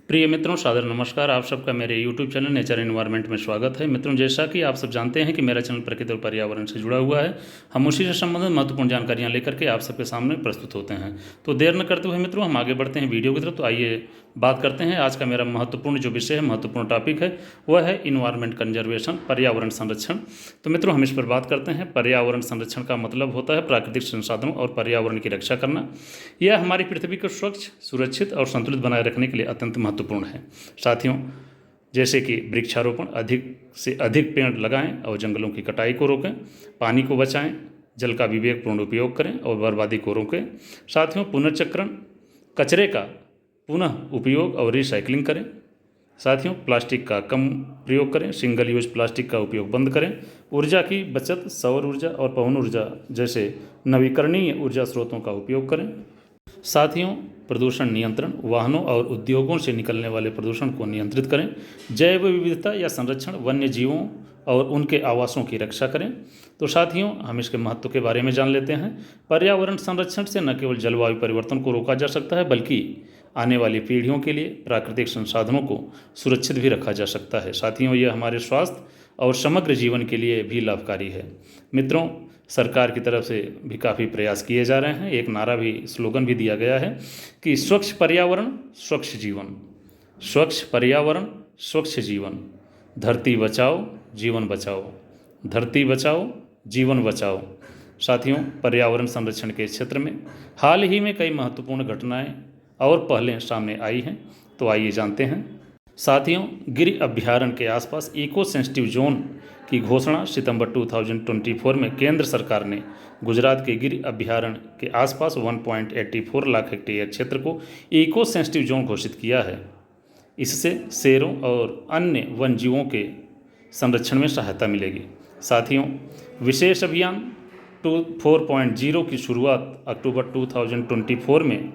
प्रिय मित्रों, सादर नमस्कार। आप सबका मेरे YouTube चैनल नेचर एनवायरनमेंट में स्वागत है। मित्रों, जैसा कि आप सब जानते हैं कि मेरा चैनल प्रकृति और पर्यावरण से जुड़ा हुआ है। हम उसी से संबंधित महत्वपूर्ण जानकारियां लेकर के आप सबके सामने प्रस्तुत होते हैं। तो देर न करते हुए मित्रों, हम आगे बढ़ते हैं वीडियो की तरफ। तो आइए बात करते हैं। आज का मेरा महत्वपूर्ण जो विषय है, महत्वपूर्ण टॉपिक है, वह है इन्वायरमेंट कंजर्वेशन, पर्यावरण संरक्षण। तो मित्रों, हम इस पर बात करते हैं। पर्यावरण संरक्षण का मतलब होता है प्राकृतिक संसाधनों और पर्यावरण की रक्षा करना। यह हमारी पृथ्वी को स्वच्छ, सुरक्षित और संतुलित बनाए रखने के लिए अत्यंत महत्वपूर्ण है। साथियों, जैसे कि वृक्षारोपण, अधिक से अधिक पेड़ लगाएं और जंगलों की कटाई को रोकें, पानी को बचाएं, जल का विवेकपूर्ण उपयोग करें और बर्बादी को रोकें। साथियों, पुनर्चक्रण, कचरे का पुनः उपयोग और रिसाइकलिंग करें। साथियों, प्लास्टिक का कम प्रयोग करें, सिंगल यूज प्लास्टिक का उपयोग बंद करें। ऊर्जा की बचत, सौर ऊर्जा और पवन ऊर्जा जैसे नवीकरणीय ऊर्जा स्रोतों का उपयोग करें। साथियों, प्रदूषण नियंत्रण, वाहनों और उद्योगों से निकलने वाले प्रदूषण को नियंत्रित करें। जैव विविधता या संरक्षण, वन्य जीवों और उनके आवासों की रक्षा करें। तो साथियों, हम इसके महत्व के बारे में जान लेते हैं। पर्यावरण संरक्षण से न केवल जलवायु परिवर्तन को रोका जा सकता है, बल्कि आने वाली पीढ़ियों के लिए प्राकृतिक संसाधनों को सुरक्षित भी रखा जा सकता है। साथियों, यह हमारे स्वास्थ्य और समग्र जीवन के लिए भी लाभकारी है। मित्रों, सरकार की तरफ से भी काफ़ी प्रयास किए जा रहे हैं। एक नारा भी, स्लोगन भी दिया गया है कि स्वच्छ पर्यावरण स्वच्छ जीवन, स्वच्छ पर्यावरण स्वच्छ जीवन, धरती बचाओ जीवन बचाओ, धरती बचाओ जीवन बचाओ। साथियों, पर्यावरण संरक्षण के क्षेत्र में हाल ही में कई महत्वपूर्ण घटनाएं और पहलें सामने आई हैं। तो आइए जानते हैं। साथियों, गिर अभ्यारण्य के आसपास इको सेंसिटिव जोन की घोषणा सितंबर 2024 में केंद्र सरकार ने गुजरात के गिर अभ्यारण्य के आसपास 1.84 लाख हेक्टेयर क्षेत्र को इको सेंसिटिव जोन घोषित किया है। इससे शेरों और अन्य वन जीवों के संरक्षण में सहायता मिलेगी। साथियों, विशेष अभियान 4.0 की शुरुआत अक्टूबर 2024 में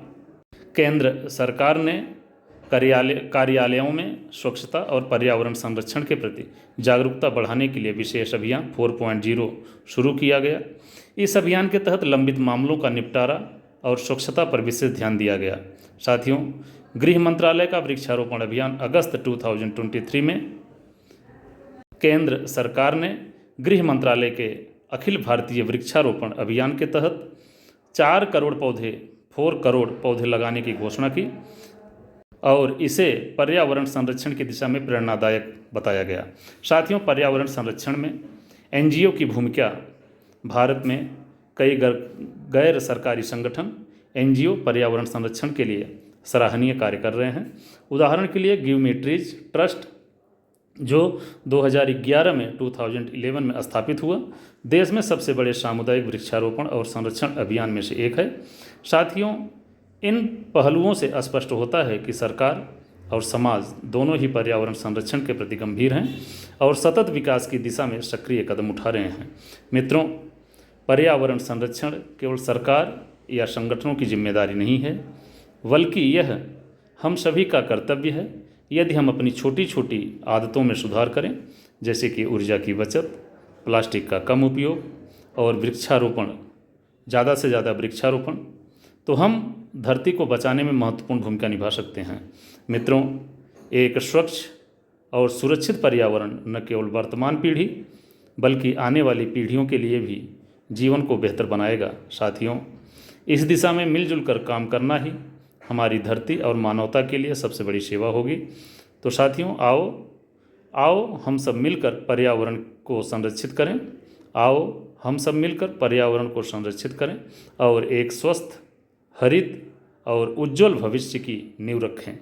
केंद्र सरकार ने कार्यालयों में स्वच्छता और पर्यावरण संरक्षण के प्रति जागरूकता बढ़ाने के लिए विशेष अभियान 4.0 शुरू किया गया। इस अभियान के तहत लंबित मामलों का निपटारा और स्वच्छता पर विशेष ध्यान दिया गया। साथियों, गृह मंत्रालय का वृक्षारोपण अभियान अगस्त 2023 में केंद्र सरकार ने गृह मंत्रालय के अखिल भारतीय वृक्षारोपण अभियान के तहत 4 करोड़ पौधे लगाने की घोषणा की और इसे पर्यावरण संरक्षण की दिशा में प्रेरणादायक बताया गया। साथियों, पर्यावरण संरक्षण में एनजीओ की भूमिका। भारत में कई गैर सरकारी संगठन एनजीओ पर्यावरण संरक्षण के लिए सराहनीय कार्य कर रहे हैं। उदाहरण के लिए गिव मी ट्रीज ट्रस्ट, जो 2011 में 2011 में स्थापित हुआ, देश में सबसे बड़े सामुदायिक वृक्षारोपण और संरक्षण अभियान में से एक है। साथियों, इन पहलुओं से स्पष्ट होता है कि सरकार और समाज दोनों ही पर्यावरण संरक्षण के प्रति गंभीर हैं और सतत विकास की दिशा में सक्रिय कदम उठा रहे हैं। मित्रों, पर्यावरण संरक्षण केवल सरकार या संगठनों की जिम्मेदारी नहीं है, बल्कि यह हम सभी का कर्तव्य है। यदि हम अपनी छोटी छोटी आदतों में सुधार करें, जैसे कि ऊर्जा की बचत, प्लास्टिक का कम उपयोग और वृक्षारोपण, ज़्यादा से ज़्यादा वृक्षारोपण, तो हम धरती को बचाने में महत्वपूर्ण भूमिका निभा सकते हैं। मित्रों, एक स्वच्छ और सुरक्षित पर्यावरण न केवल वर्तमान पीढ़ी बल्कि आने वाली पीढ़ियों के लिए भी जीवन को बेहतर बनाएगा। साथियों, इस दिशा में मिलजुल कर काम करना ही हमारी धरती और मानवता के लिए सबसे बड़ी सेवा होगी। तो साथियों, आओ हम सब मिलकर पर्यावरण को संरक्षित करें। आओ हम सब मिलकर पर्यावरण को संरक्षित करें और एक स्वस्थ, हरित और उज्जवल भविष्य की नींव रखें।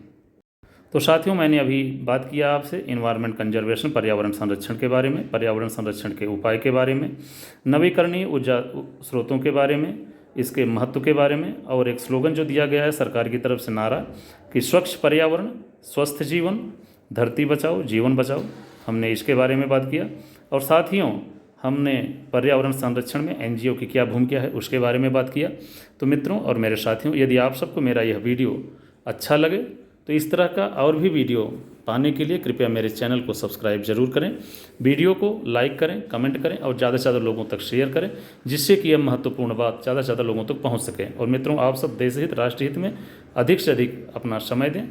तो साथियों, मैंने अभी बात किया आपसे इन्वायरमेंट कंजर्वेशन, पर्यावरण संरक्षण के बारे में, पर्यावरण संरक्षण के उपाय के बारे में, नवीकरणीय ऊर्जा स्रोतों के बारे में, इसके महत्व के बारे में, और एक स्लोगन जो दिया गया है सरकार की तरफ से, नारा कि स्वच्छ पर्यावरण स्वस्थ जीवन, धरती बचाओ जीवन बचाओ, हमने इसके बारे में बात किया। और साथियों, हमने पर्यावरण संरक्षण में एनजीओ की क्या भूमिका है उसके बारे में बात किया। तो मित्रों और मेरे साथियों, यदि आप सबको मेरा यह वीडियो अच्छा लगे तो इस तरह का और भी वीडियो पाने के लिए कृपया मेरे चैनल को सब्सक्राइब जरूर करें, वीडियो को लाइक करें, कमेंट करें और ज़्यादा से ज़्यादा लोगों तक शेयर करें, जिससे कि यह महत्वपूर्ण बात ज़्यादा से ज़्यादा लोगों तक पहुंच सके। और मित्रों, आप सब देश हित, राष्ट्र हित में अधिक से अधिक अपना समय दें।